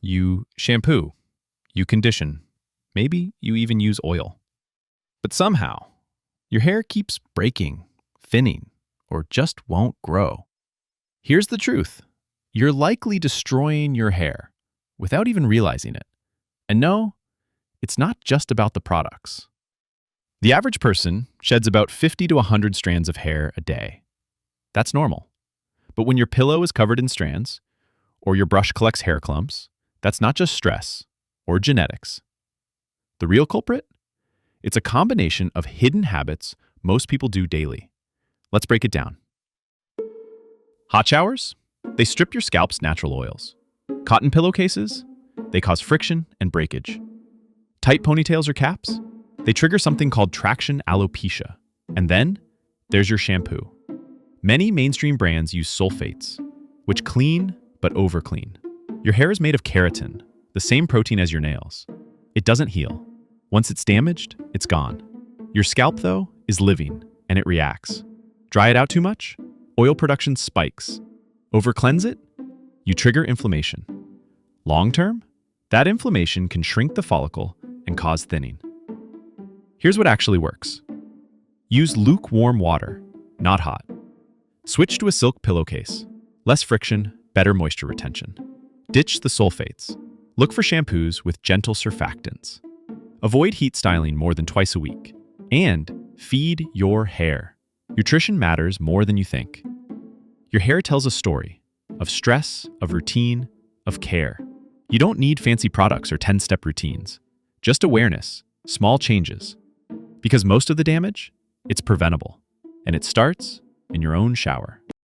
You shampoo, you condition, maybe you even use oil. But somehow, your hair keeps breaking, thinning, or just won't grow. Here's the truth. You're likely destroying your hair without even realizing it. And no, it's not just about the products. The average person sheds about 50 to 100 strands of hair a day. That's normal. But when your pillow is covered in strands, or your brush collects hair clumps, that's not just stress or genetics. The real culprit? It's a combination of hidden habits most people do daily. Let's break it down. Hot showers? They strip your scalp's natural oils. Cotton pillowcases? They cause friction and breakage. Tight ponytails or caps? They trigger something called traction alopecia. And then, there's your shampoo. Many mainstream brands use sulfates, which clean but overclean. Your hair is made of keratin, the same protein as your nails. It doesn't heal. Once it's damaged, it's gone. Your scalp, though, is living, and it reacts. Dry it out too much? Oil production spikes. Over-cleanse it? You trigger inflammation. Long-term? That inflammation can shrink the follicle and cause thinning. Here's what actually works. Use lukewarm water, not hot. Switch to a silk pillowcase. Less friction, better moisture retention. Ditch the sulfates. Look for shampoos with gentle surfactants. Avoid heat styling more than twice a week. And feed your hair. Nutrition matters more than you think. Your hair tells a story of stress, of routine, of care. You don't need fancy products or 10-step routines. Just awareness, small changes. Because most of the damage, it's preventable. And it starts in your own shower.